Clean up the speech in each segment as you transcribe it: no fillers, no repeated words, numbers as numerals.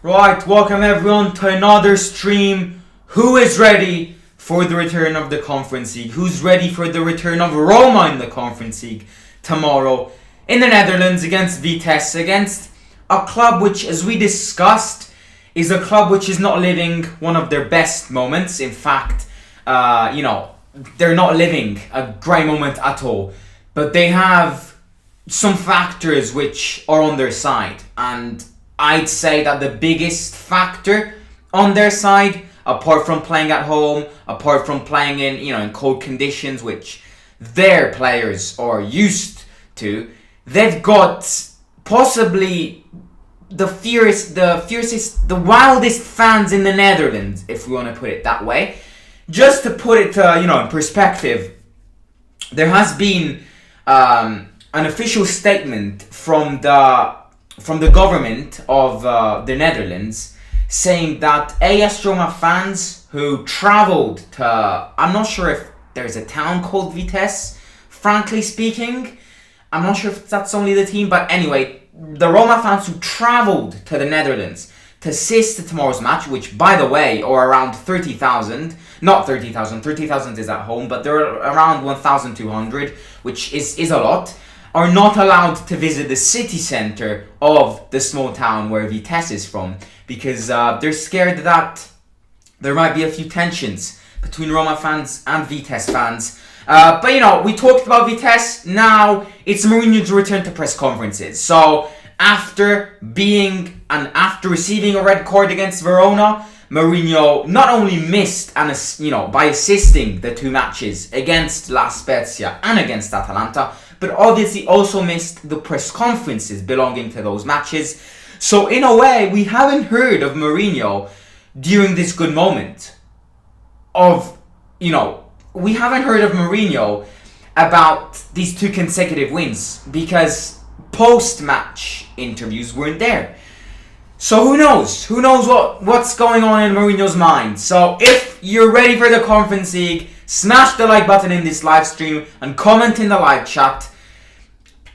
Right, welcome everyone to another stream. Who is ready for the return of the Conference League? Who's ready for the return of Roma in the Conference League tomorrow in the Netherlands against Vitesse, against a club which, as we discussed, is a club which is not living one of their best moments. In fact, they're not living a great moment at all. But they have some factors which are on their side, and I'd say that the biggest factor on their side, apart from playing at home, apart from playing in cold conditions, which their players are used to, they've got possibly the wildest fans in the Netherlands, if we want to put it that way. Just to put it, in perspective, there has been an official statement from the government of the Netherlands saying that AS Roma fans who travelled to, I'm not sure if there's a town called Vitesse, frankly speaking. I'm not sure if that's only the team, but anyway, the Roma fans who travelled to the Netherlands to assist to tomorrow's match, which, by the way, are around 30,000. Not 30,000. 30,000 is at home, but they're around 1,200, which is a lot, are not allowed to visit the city centre of the small town where Vitesse is from, because they're scared that there might be a few tensions between Roma fans and Vitesse fans. But we talked about Vitesse. Now it's Mourinho's return to press conferences. So after receiving a red card against Verona, Mourinho not only missed by assisting the two matches against La Spezia and against Atalanta, but obviously also missed the press conferences belonging to those matches. So in a way, we haven't heard of Mourinho during this good moment we haven't heard of Mourinho about these two consecutive wins, because post-match interviews weren't there. So who knows? Who knows what's going on in Mourinho's mind? So if you're ready for the Conference League, smash the like button in this live stream and comment in the live chat.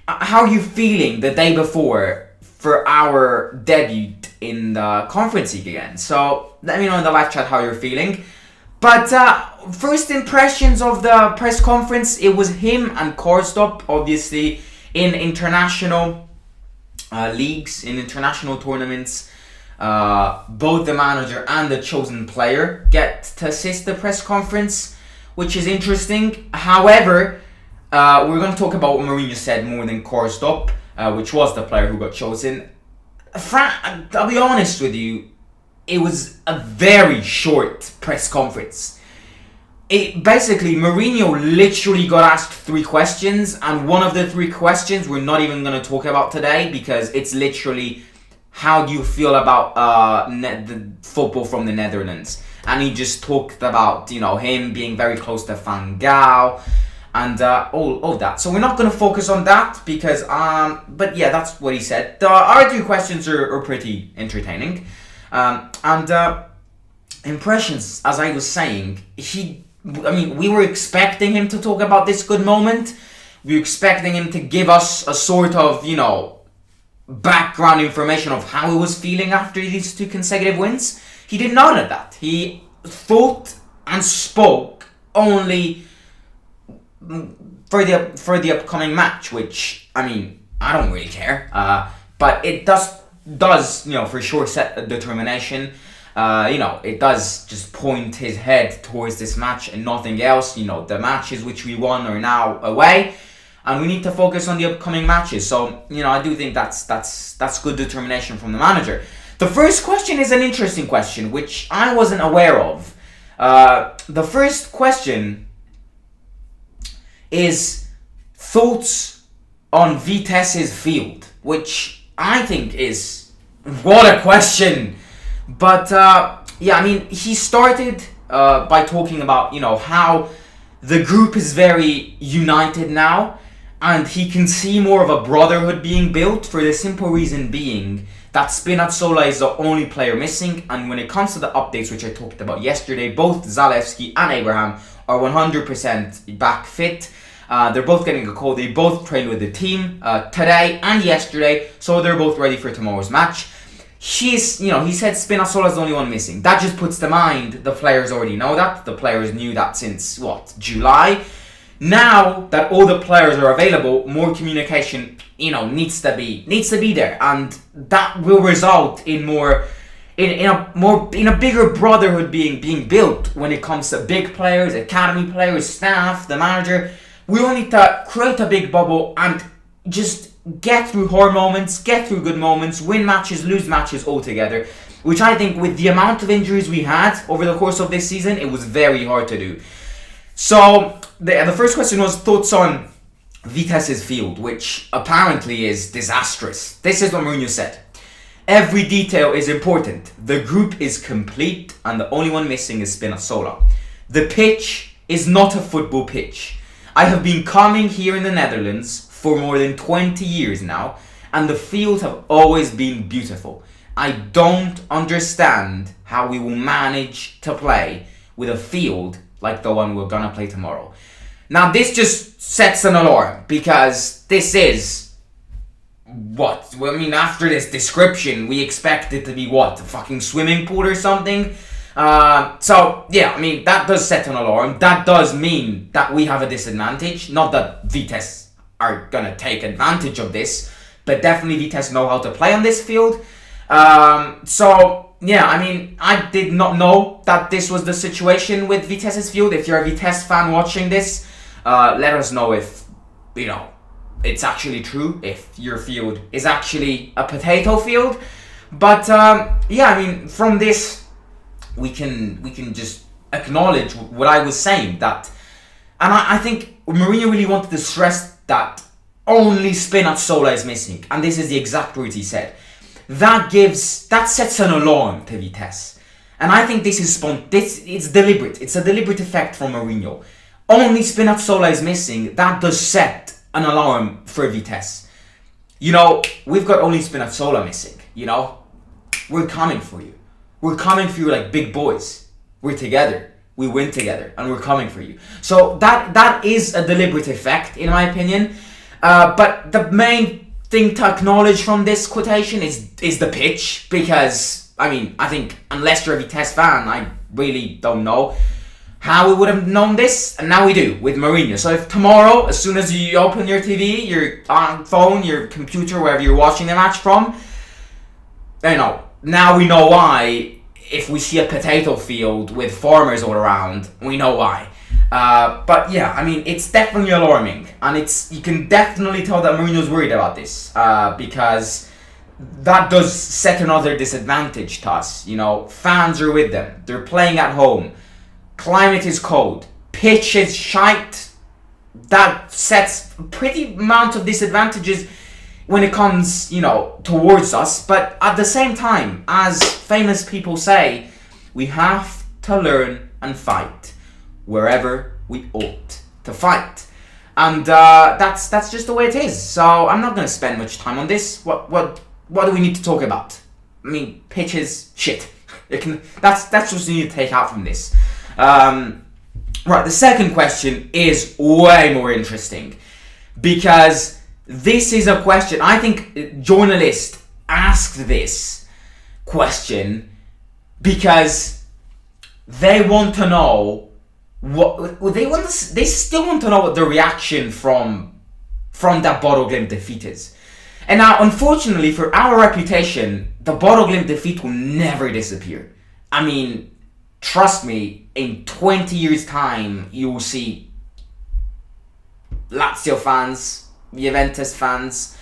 How are you feeling the day before for our debut in the Conference League again? So let me know in the live chat how you're feeling. But first impressions of the press conference, it was him and Korstop, obviously, in international leagues, in international tournaments. Both the manager and the chosen player get to assist the press conference, which is interesting. However, we're going to talk about what Mourinho said more than Korstop, which was the player who got chosen. I'll be honest with you, it was a very short press conference. Basically, Mourinho literally got asked 3 questions, and one of the 3 questions we're not even going to talk about today, because it's literally, how do you feel about the football from the Netherlands? And he just talked about, him being very close to Van Gaal and all that. So we're not going to focus on that because, but yeah, that's what he said. The other 2 questions are pretty entertaining. Impressions, as I was saying, we were expecting him to talk about this good moment. We were expecting him to give us a sort of, background information of how he was feeling after these 2 consecutive wins. He did none of that. He thought and spoke only for the upcoming match, which, I don't really care. But it does, for sure set a determination. It does just point his head towards this match and nothing else. The matches which we won are now away, and we need to focus on the upcoming matches. So, I do think that's good determination from the manager. The first question is an interesting question, which I wasn't aware of. The first question is thoughts on Vitesse's field, which I think is, what a question. But he started by talking about how the group is very united now, and he can see more of a brotherhood being built, for the simple reason being that Spinazzola is the only player missing. And when it comes to the updates which I talked about yesterday, both Zalewski and Abraham are 100% back fit. They're both getting a call. They both trained with the team today and yesterday, so they're both ready for tomorrow's match. he said Spinazzola's the only one missing. That just puts to mind the players already know that. The players knew that since, July. Now that all the players are available, more communication, needs to be there. And that will result in in a bigger brotherhood being built when it comes to big players, academy players, staff, the manager. We all need to create a big bubble and just get through hard moments, get through good moments, win matches, lose matches altogether, which I think with the amount of injuries we had over the course of this season, it was very hard to do. So the first question was thoughts on Vitesse's field, which apparently is disastrous. This is what Mourinho said. Every detail is important. The group is complete and the only one missing is Spinazzola. The pitch is not a football pitch. I have been coming here in the Netherlands for more than 20 years now, and the fields have always been beautiful. I don't understand how we will manage to play with a field like the one we're gonna play tomorrow. Now this just sets an alarm, because this is after this description, we expect it to be a fucking swimming pool or something. That does set an alarm. That does mean that we have a disadvantage. Not that Vitesse are gonna take advantage of this, but definitely Vitesse know how to play on this field. I did not know that this was the situation with Vitesse's field. If you're a Vitesse fan watching this, let us know if it's actually true, if your field is actually a potato field. But from this we can just acknowledge what I was saying, that, and I think Mourinho really wanted to stress that only Spinazzola is missing, and this is the exact words he said. That sets an alarm to Vitesse, and I think this is it's deliberate. It's a deliberate effect from Mourinho. Only Spinazzola is missing. That does set an alarm for Vitesse. We've got only Spinazzola missing. We're coming for you. We're coming for you like big boys. We're together. We win together, and we're coming for you. So that is a deliberate effect, in my opinion. But the main thing to acknowledge from this quotation is the pitch, because I think unless you're a Vitesse fan, I really don't know how we would have known this, and now we do with Mourinho. So if tomorrow, as soon as you open your TV, your phone, your computer, wherever you're watching the match from, now we know why. If we see a potato field with farmers all around, we know why. It's definitely alarming, and you can definitely tell that Mourinho's worried about this, because that does set another disadvantage to us. Fans are with them. They're playing at home. Climate is cold. Pitch is shite. That sets a pretty amount of disadvantages when it comes, towards us. But at the same time, as famous people say, we have to learn and fight wherever we ought to fight. And that's just the way it is. So I'm not going to spend much time on this. What do we need to talk about? Pitch is shit. That's what you need to take out from this. Right, the second question is way more interesting, because this is a question, I think journalists asked this question because they want to know they still want to know what the reaction from that Bodo-Glimt defeat is. And now, unfortunately, for our reputation, the Bodo-Glimt defeat will never disappear. Trust me, in 20 years' time, you will see Lazio fans, Juventus fans,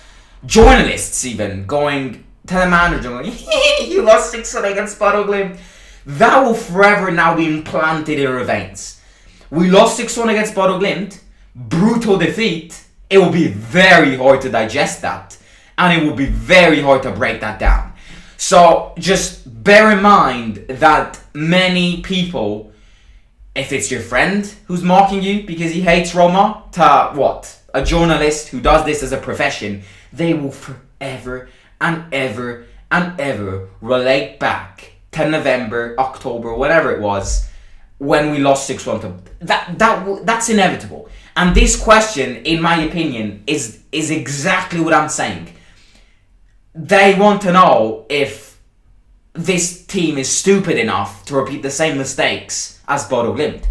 journalists even, going to the manager going, you lost 6-1 against Bodo-Glimt. That will forever now be implanted in our veins. We lost 6-1 against Bodo-Glimt, brutal defeat. It will be very hard to digest that, and it will be very hard to break that down. So just bear in mind that many people, if it's your friend who's mocking you because he hates Roma, to a journalist who does this as a profession, they will forever and ever and ever relate back to November, October, whatever it was, when we lost 6-1 to that's inevitable. And this question, in my opinion, is exactly what I'm saying. They want to know if this team is stupid enough to repeat the same mistakes as Bodo Glimt.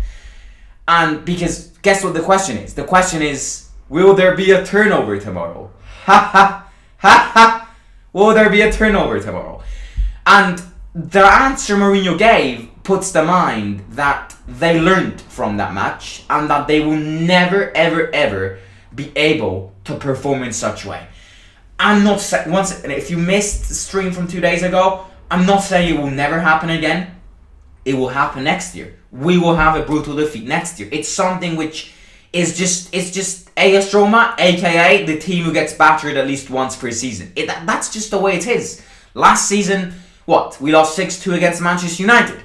And because guess what the question is? The question is, will there be a turnover tomorrow? Ha ha ha ha! Will there be a turnover tomorrow? And the answer Mourinho gave puts to mind that they learned from that match and that they will never ever ever be able to perform in such a way. I'm not saying, if you missed the stream from 2 days ago, I'm not saying it will never happen again. It will happen next year. We will have a brutal defeat next year. It's something which is just AS Roma, aka the team who gets battered at least once per season. That's just the way it is. Last season, we lost 6-2 against Manchester United.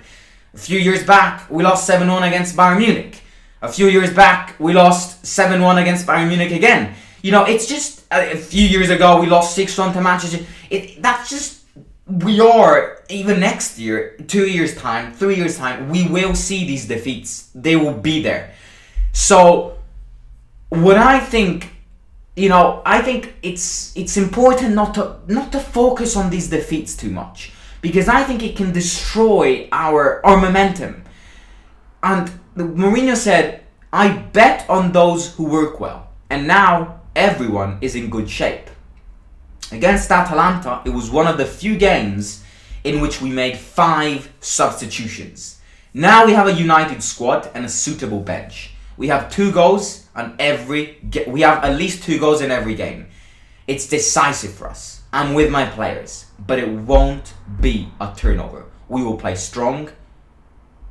A few years back, we lost 7-1 against Bayern Munich. A few years back, we lost 7-1 against Bayern Munich again. It's just a few years ago we lost 6-1 to Manchester. That's just we are, even next year, 2 years time, 3 years time, we will see these defeats. They will be there. So what I think, I think it's important not to focus on these defeats too much, because I think it can destroy our momentum. And Mourinho said, I bet on those who work well, and now everyone is in good shape. Against Atalanta, it was one of the few games in which we made 5 substitutions. Now we have a united squad and a suitable bench. We have 2 goals on we have at least 2 goals in every game. It's decisive for us. I'm with my players, but it won't be a turnover. We will play strong.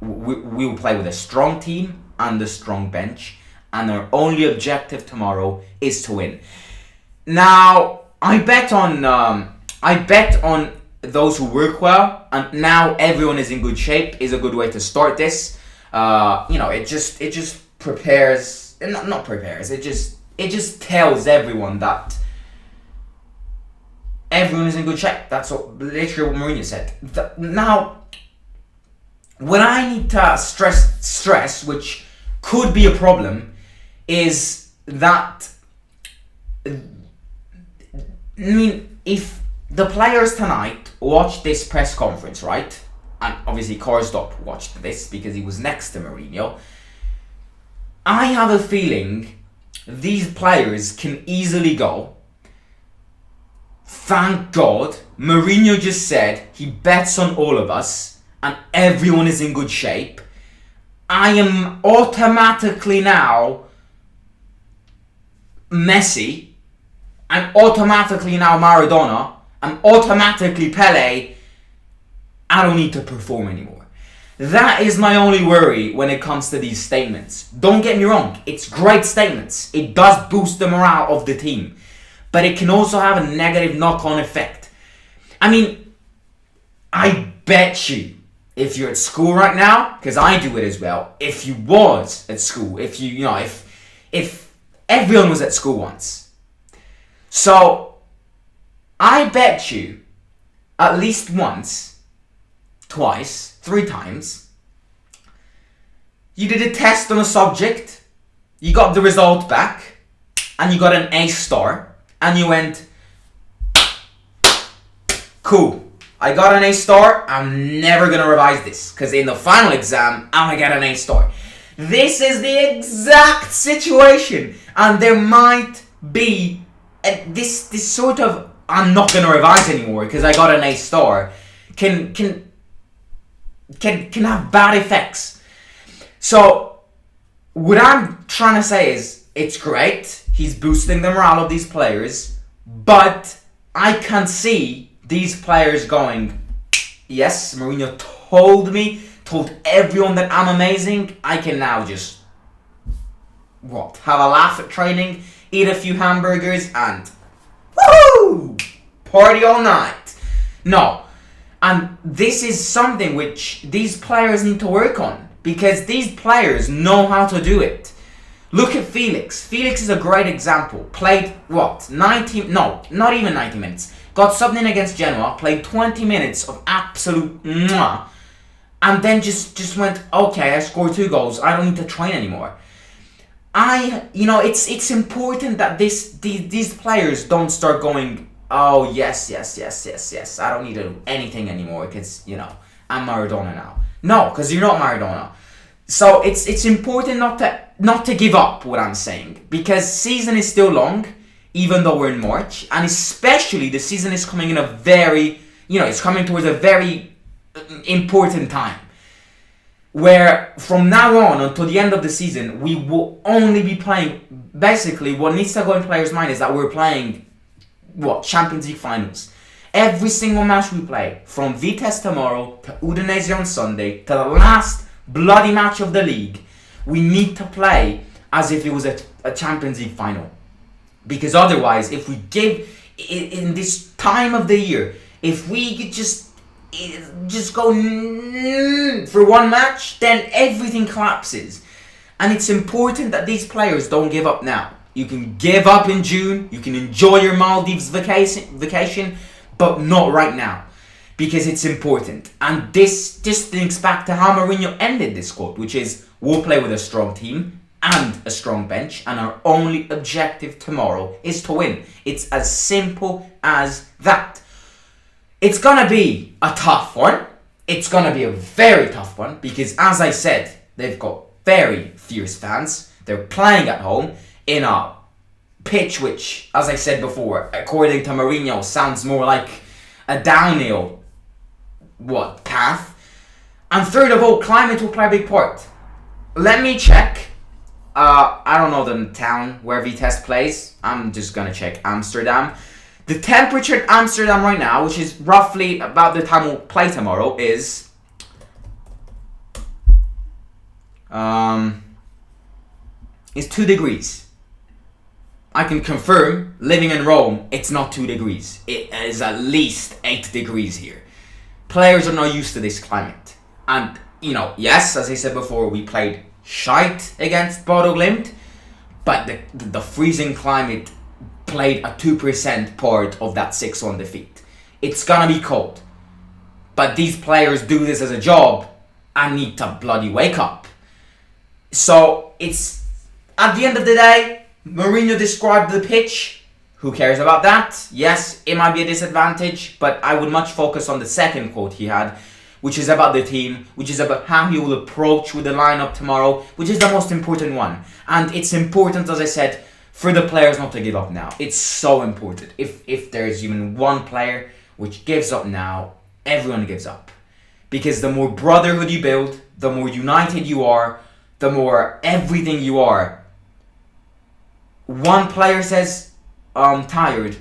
We will play with a strong team and a strong bench, and our only objective tomorrow is to win. Now, I bet on those who work well, and now everyone is in good shape is a good way to start this. It just prepares, not prepares. It just tells everyone that everyone is in good shape. That's literally what Mourinho said. Now, what I need to stress, which could be a problem, is that. If the players tonight watched this press conference, right? And obviously Karsdorp watched this because he was next to Mourinho. I have a feeling these players can easily go, thank God, Mourinho just said he bets on all of us and everyone is in good shape. I am automatically now Messi. I'm automatically now Maradona. I'm automatically Pele. I don't need to perform anymore. That is my only worry when it comes to these statements. Don't get me wrong, it's great statements. It does boost the morale of the team. But it can also have a negative knock-on effect. I bet you, if you're at school right now, because I do it as well, if you was at school, if everyone was at school once. So, I bet you, at least once, twice, 3 times, you did a test on a subject, you got the result back, and you got an A star, and you went, cool, I got an A star, I'm never gonna revise this, because in the final exam, I'm gonna get an A star. This is the exact situation, and there might be this sort of I'm not gonna revise anymore because I got an A star can have bad effects. So what I'm trying to say is it's great, he's boosting the morale of these players, but I can see these players going, yes, Mourinho told everyone that I'm amazing, I can now just have a laugh at training, eat a few hamburgers and woo! Party all night. No. And this is something which these players need to work on, because these players know how to do it. Look at Felix. Felix is a great example. Played 90 minutes. Got subbed in against Genoa, played 20 minutes of absolute mwah, and then just went, okay, I scored 2 goals, I don't need to train anymore. It's important that these players don't start going, oh yes, yes, yes, yes, yes, I don't need to do anything anymore because, you know, I'm Maradona now. No, because you're not Maradona. So it's important not to give up, what I'm saying, because season is still long, even though we're in March, and especially the season is coming in a very, it's coming towards a very important time, where from now on until the end of the season, we will only be playing, basically what needs to go in players' mind is that we're playing, Champions League finals. Every single match we play, from Vitesse tomorrow to Udinese on Sunday to the last bloody match of the league, we need to play as if it was a Champions League final. Because otherwise, if we give, in this time of the year, if we could just go for one match, then everything collapses. And it's important that these players don't give up now. You can give up in June, you can enjoy your Maldives vacation, but not right now, because it's important. And this just links back to how Mourinho ended this quote, which is, we'll play with a strong team and a strong bench, and our only objective tomorrow is to win. It's as simple as that. It's gonna be a tough one. It's gonna be a very tough one, because as I said, they've got very fierce fans. They're playing at home in a pitch which, as I said before, according to Mourinho, sounds more like a downhill path. And third of all, climate will play a big part. Let me check. I don't know the town where Vitesse plays. I'm just gonna check Amsterdam. The temperature in Amsterdam right now, which is roughly about the time we'll play tomorrow, is 2 degrees. I can confirm, living in Rome, it's not 2 degrees. It is at least 8 degrees here. Players are not used to this climate. And, yes, as I said before, we played shite against Bodo Glimt, but the freezing climate played a 2% part of that 6-1 defeat. It's gonna be cold. But these players do this as a job and need to bloody wake up. So, it's, at the end of the day, Mourinho described the pitch. Who cares about that? Yes, it might be a disadvantage, but I would much focus on the second quote he had, which is about the team, which is about how he will approach with the lineup tomorrow, which is the most important one. And it's important, as I said, for the players not to give up now. It's so important. If there's even one player which gives up now, everyone gives up. Because the more brotherhood you build, the more united you are, the more everything you are. One player says, I'm tired,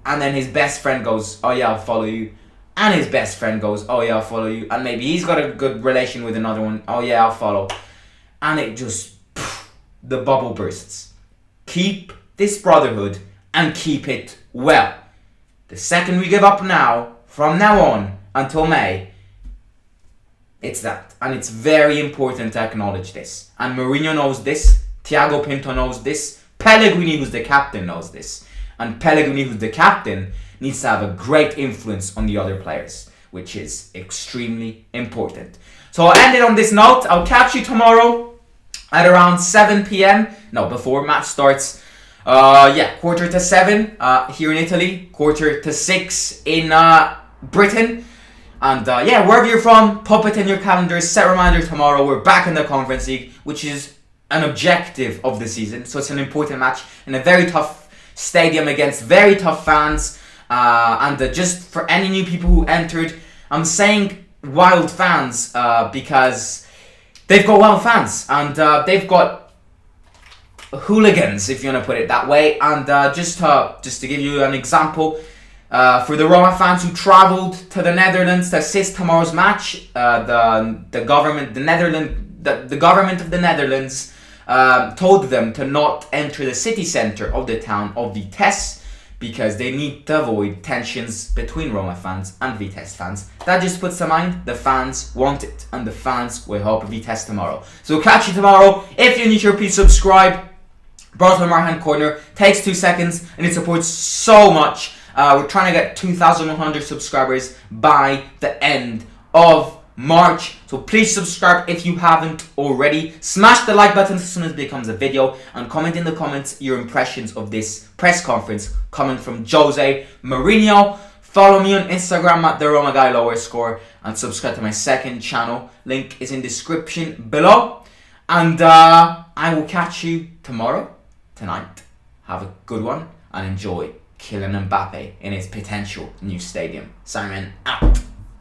and then his best friend goes, oh yeah, I'll follow you. And his best friend goes, oh yeah, I'll follow you. And maybe he's got a good relation with another one, oh yeah, I'll follow. And it just, the bubble bursts. Keep this brotherhood and keep it well. The second we give up now, from now on until May, it's that. And it's very important to acknowledge this. And Mourinho knows this, Thiago Pinto knows this, Pellegrini, who's the captain, knows this. And Pellegrini, who's the captain, needs to have a great influence on the other players, which is extremely important. So I'll end it on this note. I'll catch you tomorrow at around 7 p.m. No, before match starts. 7:15 here in Italy, 5:45 in Britain. And wherever you're from, pop it in your calendars, set a reminder tomorrow. We're back in the Conference League, which is an objective of the season. So it's an important match in a very tough stadium against very tough fans. Just for any new people who entered, I'm saying wild fans because they've got wild fans and they've got hooligans, if you want to put it that way. And just to give you an example, for the Roma fans who travelled to the Netherlands to assist tomorrow's match, the government of the Netherlands told them to not enter the city centre of the town of Vitesse because they need to avoid tensions between Roma fans and Vitesse fans. That just puts to mind the fans want it, and the fans will help Vitesse tomorrow. So catch you tomorrow. If you're new here, please subscribe. Bottom right hand corner, takes 2 seconds and it supports so much. We're trying to get 2,100 subscribers by the end of March. So please subscribe if you haven't already. Smash the like button as soon as it becomes a video, and comment in the comments your impressions of this press conference coming from Jose Mourinho. Follow me on Instagram at @TheRomaGuy_, and subscribe to my second channel. Link is in description below. And I will catch you tonight. Have a good one and enjoy Kylian Mbappe in his potential new stadium. Simon out.